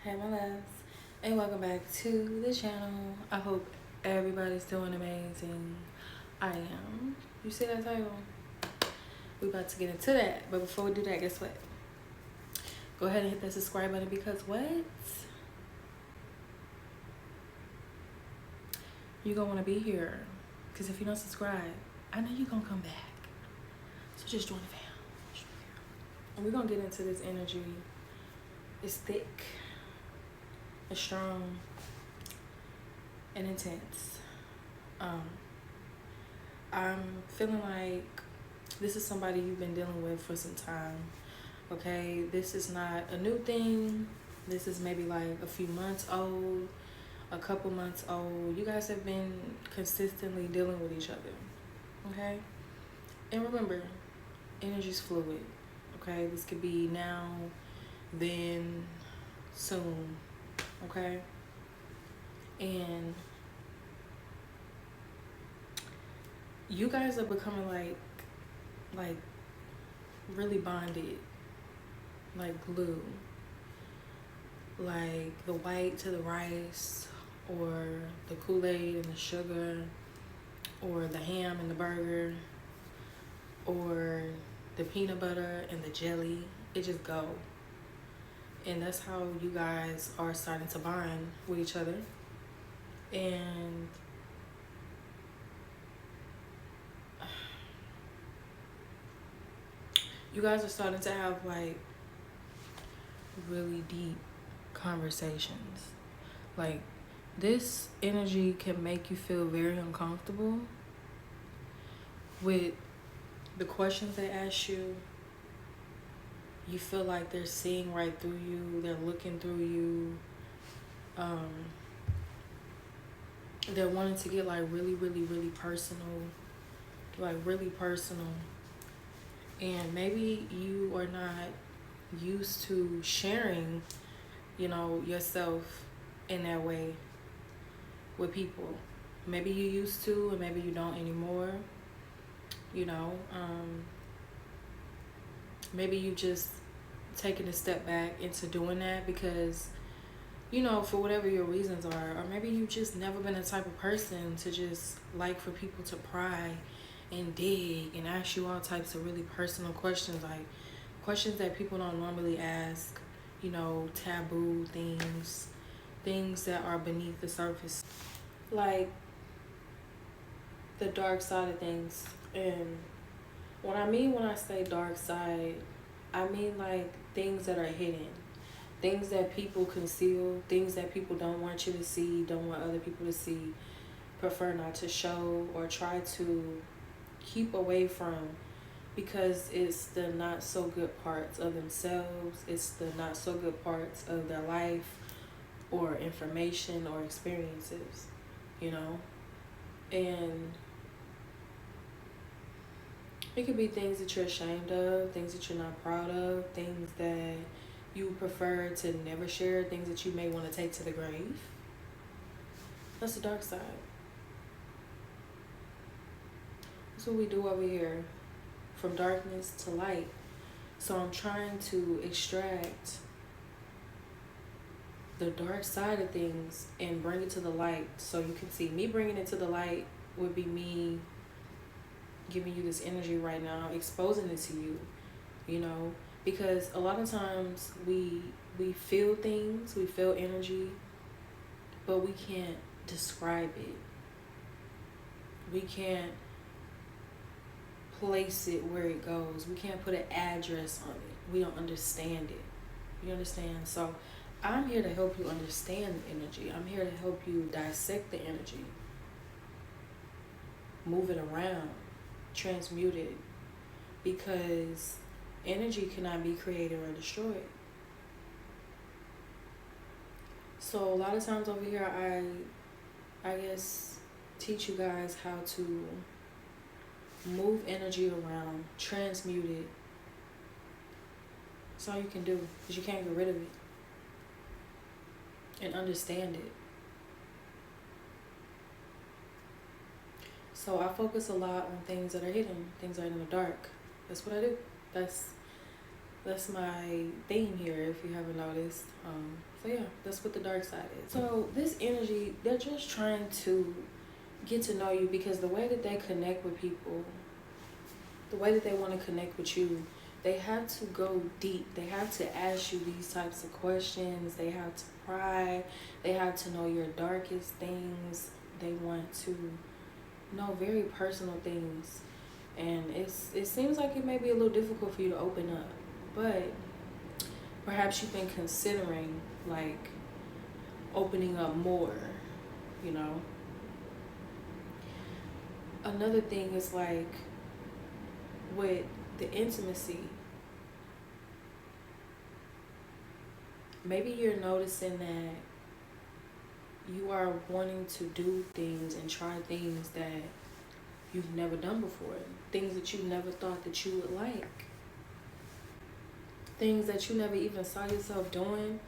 Hey my loves, and welcome back to the channel. I hope everybody's doing amazing. I am. You see that title? We about to get into that, but before we do that, guess what? Go ahead and hit that subscribe button because what? You're gonna wanna be here. Because if you don't subscribe, I know you're gonna come back. So just join the fam. And we're gonna get into this energy. It's thick. It's strong and intense. I'm feeling like this is somebody you've been dealing with for some time. Okay, this is not a new thing. This is maybe like a few months old, a couple months old. You guys have been consistently dealing with each other. Okay, and remember, energy's fluid. Okay, this could be now, then, soon. Okay, and you guys are becoming like really bonded, like glue, like the white to the rice, or the Kool-Aid and the sugar, or the ham and the burger, or the peanut butter and the jelly. It just go. And that's how you guys are starting to bond with each other. And you guys are starting to have like really deep conversations. Like, this energy can make you feel very uncomfortable with the questions they ask you. You feel like they're seeing right through you. They're looking through you. They're wanting to get like really, really, really personal. Like really personal. And maybe you are not used to sharing, yourself in that way with people. Maybe you used to, and maybe you don't anymore. Maybe you just taking a step back into doing that because, for whatever your reasons are. Or maybe you just never been the type of person to just like for people to pry and dig and ask you all types of really personal questions, like questions that people don't normally ask, taboo things that are beneath the surface, like the dark side of things. And when I say dark side, I mean like things that are hidden, things that people conceal, things that people don't want you to see, don't want other people to see, prefer not to show, or try to keep away from, because it's the not so good parts of themselves, it's the not so good parts of their life or information or experiences, and it could be things that you're ashamed of, things that you're not proud of, things that you prefer to never share, things that you may want to take to the grave. That's the dark side. That's what we do over here, from darkness to light. So I'm trying to extract the dark side of things and bring it to the light so you can see. Me bringing it to the light would be me giving you this energy right now, exposing it to you, because a lot of times we feel things, we feel energy, but we can't describe it. We can't place it where it goes. We can't put an address on it. We don't understand it. You understand? So I'm here to help you understand the energy. I'm here to help you dissect the energy, move it around, transmute it, because energy cannot be created or destroyed. So a lot of times over here, I guess teach you guys how to move energy around, transmute it. That's all you can do, because you can't get rid of it, and understand it. So I focus a lot on things that are hidden, things that are in the dark. That's what I do. That's my theme here, if you haven't noticed. So yeah, that's what the dark side is. So this energy, they're just trying to get to know you, because the way that they connect with people, the way that they want to connect with you, they have to go deep. They have to ask you these types of questions. They have to pry. They have to know your darkest things. They want to know very personal things. And it seems like it may be a little difficult for you to open up. But perhaps you've been considering, like, opening up more, you know? Another thing is, like, with the intimacy, maybe you're noticing that you are wanting to do things and try things that you've never done before, things that you never thought that you would like, things that you never even saw yourself doing.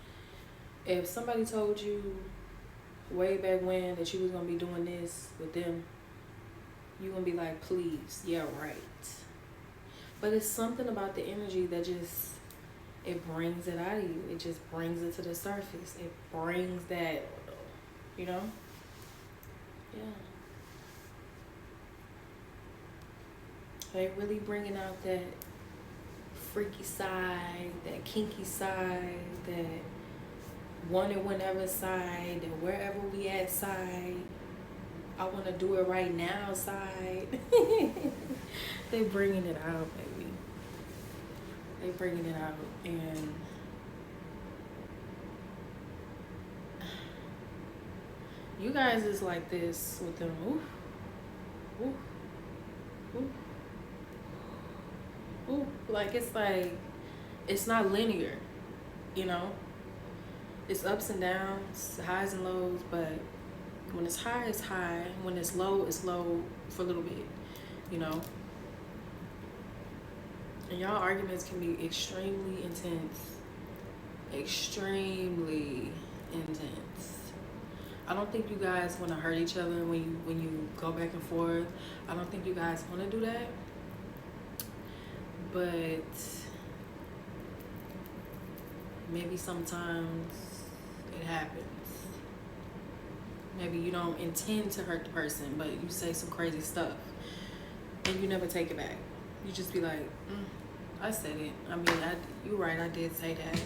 If somebody told you way back when that you was gonna be doing this with them, you're gonna be like, please, yeah, right. But it's something about the energy that just, it brings it out of you. It just brings it to the surface. It brings that, you know? Yeah. They really bringing out that freaky side, that kinky side, that want it whenever side, that wherever we at side, I want to do it right now side. They bringing it out, baby. They bringing it out. And you guys is like this with them. Ooh, ooh, ooh, ooh. Like, it's not linear, you know? It's ups and downs, highs and lows, but when it's high, it's high. When it's low for a little bit, you know? And y'all arguments can be extremely intense. Extremely intense. I don't think you guys want to hurt each other when you go back and forth. I don't think you guys want to do that. But maybe sometimes it happens. Maybe you don't intend to hurt the person, but you say some crazy stuff and you never take it back. You just be like, I said it. I mean, you're right, I did say that.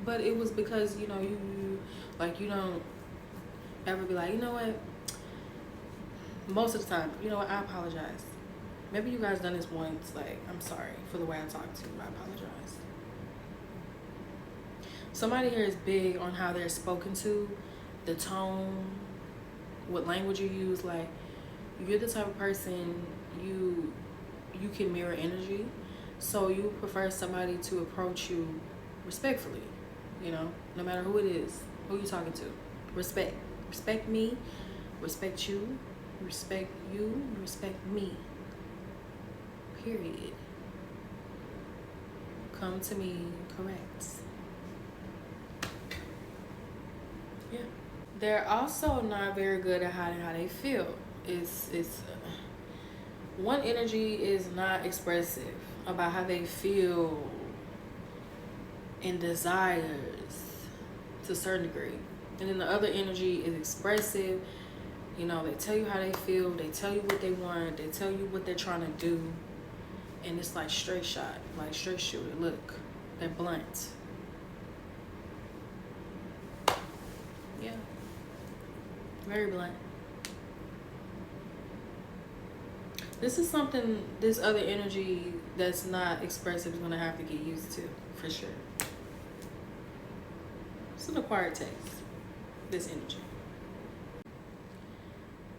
But it was because, you know, you don't ever be like, you know what? Most of the time, you know what? I apologize. Maybe you guys done this once. Like, I'm sorry for the way I talked to you. I apologize. Somebody here is big on how they're spoken to, the tone, what language you use. Like, you're the type of person, you can mirror energy. So you prefer somebody to approach you respectfully, you know, no matter who it is, who you talking to. Respect. Respect me, respect you, respect you, respect me. Period. Come to me correct. Yeah. They're also not very good at hiding how they feel. It's one energy is not expressive about how they feel and desires to a certain degree. And then the other energy is expressive. You know, they tell you how they feel. They tell you what they want. They tell you what they're trying to do. And it's like straight shot, like straight shooter. Look, they're blunt. Yeah. Very blunt. This is something, this other energy that's not expressive is going to have to get used to, for sure. It's an acquired taste, this energy.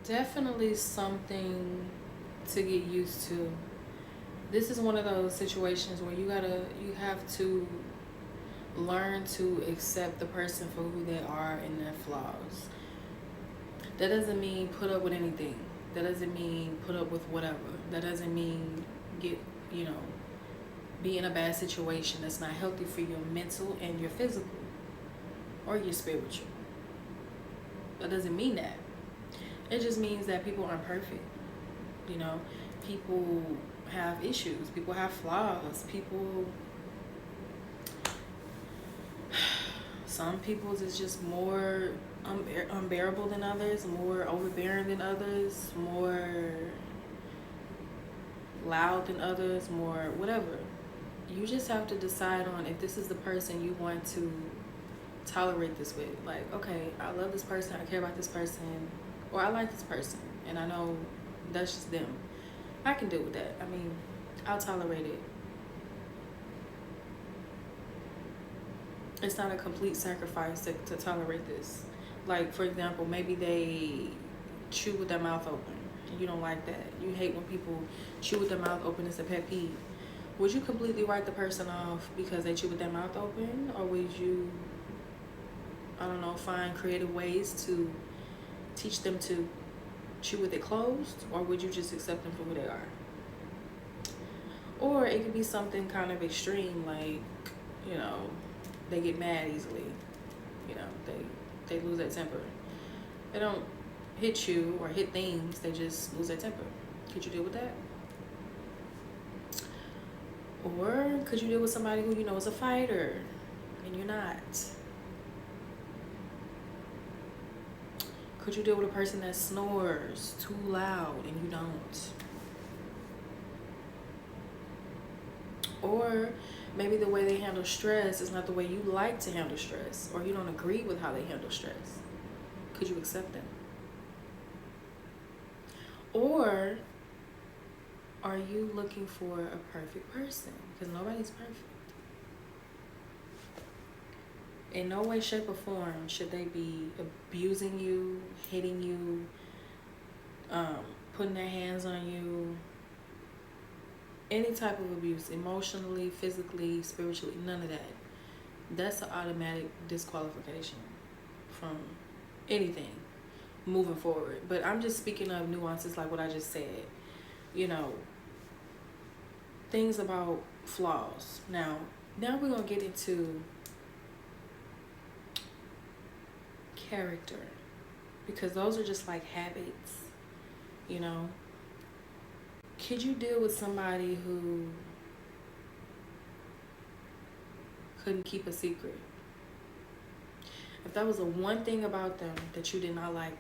Definitely something to get used to. This is one of those situations where you have to learn to accept the person for who they are and their flaws. That doesn't mean put up with anything. That doesn't mean put up with whatever. That doesn't mean be in a bad situation that's not healthy for your mental and your physical or your spiritual. That doesn't mean that. It just means that people aren't perfect. You know, people have issues. People have flaws. People Some people's is just more unbearable than others, more overbearing than others, more loud than others, more whatever. You just have to decide on if this is the person you want to tolerate this with. Like, okay, I love this person, I care about this person, or I like this person, and I know that's just them. I can deal with that. I mean, I'll tolerate it. It's not a complete sacrifice to tolerate this. Like, for example, maybe they chew with their mouth open, and you don't like that. You hate when people chew with their mouth open. It's a pet peeve. Would you completely write the person off because they chew with their mouth open? Or would you, I don't know, find creative ways to teach them to chew with it closed? Or would you just accept them for who they are? Or it could be something kind of extreme, like, you know, they get mad easily. You know, they lose their temper. They don't hit you or hit things, they just lose their temper. Could you deal with that? Or could you deal with somebody who you know is a fighter and you're not? Could you deal with a person that snores too loud and you don't? Or maybe the way they handle stress is not the way you like to handle stress, or you don't agree with how they handle stress. Could you accept them? Or are you looking for a perfect person? Because nobody's perfect. In no way, shape, or form should they be abusing you, hitting you, putting their hands on you. Any type of abuse, emotionally, physically, spiritually, none of that. That's an automatic disqualification from anything moving forward. But I'm just speaking of nuances like what I just said. You know, things about flaws. Now we're going to get into character, because those are just like habits, you know. Could you deal with somebody who couldn't keep a secret? If that was the one thing about them that you did not like,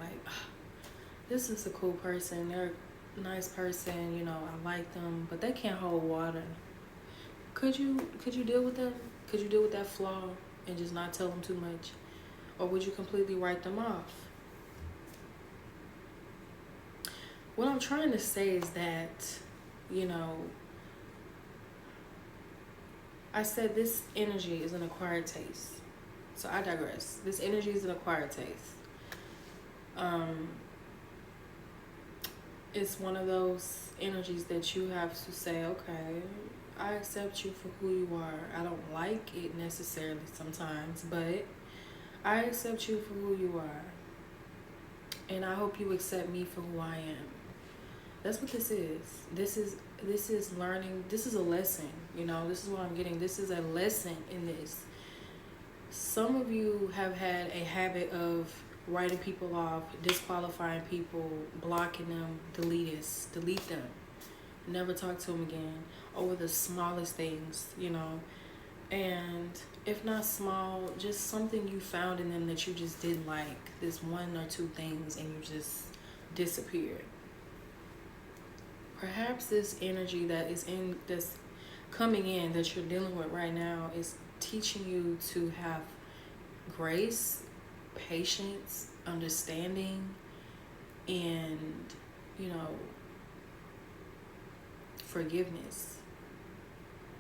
this is a cool person, they're a nice person, you know, I like them, but they can't hold water. Could you deal with them? Could you deal with that flaw and just not tell them too much? Or would you completely write them off? What I'm trying to say is that, you know, I said this energy is an acquired taste. So I digress. This energy is an acquired taste. It's one of those energies that you have to say, okay, I accept you for who you are. I don't like it necessarily sometimes, but I accept you for who you are. And I hope you accept me for who I am. That's what this is. This is learning. This is a lesson. You know, this is what I'm getting. This is a lesson in this. Some of you have had a habit of writing people off, disqualifying people, blocking them, delete them, never talk to them again over the smallest things, you know. And if not small, just something you found in them that you just didn't like, this one or two things, and you just disappeared. Perhaps this energy that's coming in, that you're dealing with right now, is teaching you to have grace, patience, understanding, and, you know, forgiveness.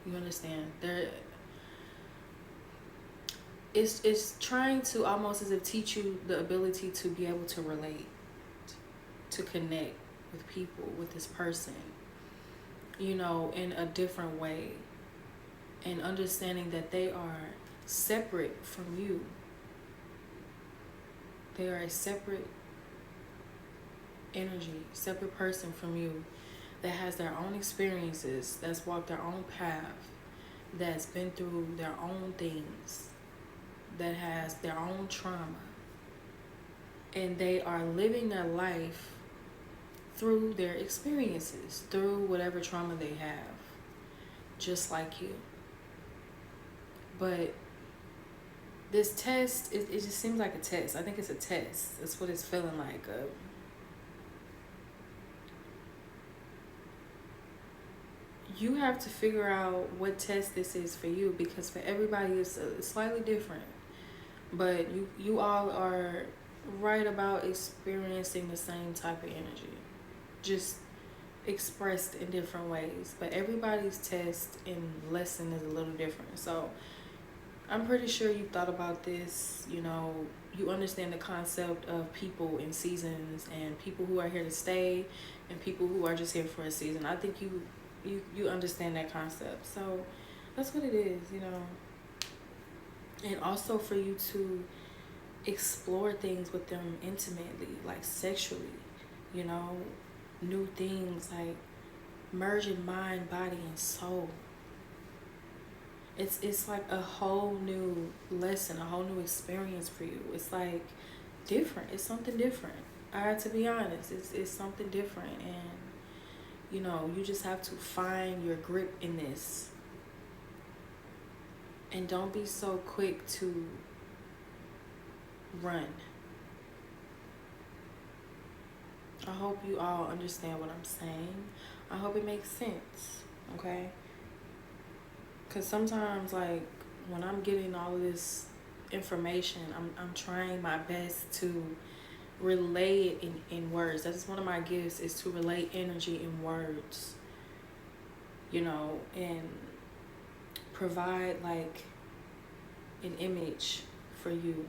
You understand? It's trying to almost as if teach you the ability to be able to relate, to connect with people, with this person, you know, in a different way, and understanding that they are separate from you. They are a separate energy, separate person from you, that has their own experiences, that's walked their own path, that's been through their own things, that has their own trauma, and they are living their life through their experiences, through whatever trauma they have, just like you. But This test, it just seems like a test. I think it's a test. That's what it's feeling like. You have to figure out what test this is for you, because for everybody it's slightly different. But you all are right about experiencing the same type of energy, just expressed in different ways. But everybody's test and lesson is a little different. So I'm pretty sure you thought about this. You understand the concept of people and seasons, and people who are here to stay and people who are just here for a season. I think you understand that concept. So that's what it is. And also for you to explore things with them intimately, like sexually, you know, new things, like merging mind, body, and soul. It's like a whole new lesson, a whole new experience for you. It's like different. It's something different. I have to be honest. It's something different, and you just have to find your grip in this. And don't be so quick to run. I hope you all understand what I'm saying. I hope it makes sense, okay? Because sometimes, like, when I'm getting all of this information, I'm trying my best to relay it in words. That's one of my gifts, is to relay energy in words, and provide, like, an image for you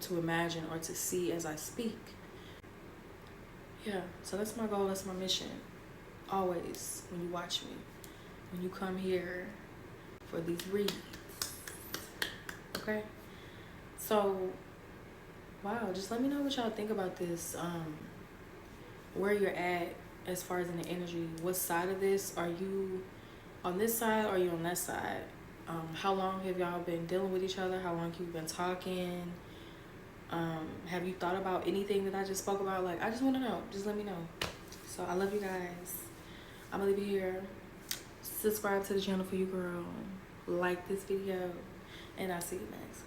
to imagine or to see as I speak. Yeah, so that's my goal, that's my mission. Always, when you watch me, when you come here for these reads. Okay? So, wow, just let me know what y'all think about this. Where you're at as far as in the energy. What side of this? Are you on this side or are you on that side? How long have y'all been dealing with each other? How long have you been talking? Have you thought about anything that I just spoke about? Like, I just want to know. Just let me know. So I love you guys. I'm gonna leave you here. Subscribe to the channel for you, girl. Like this video, and I'll see you next.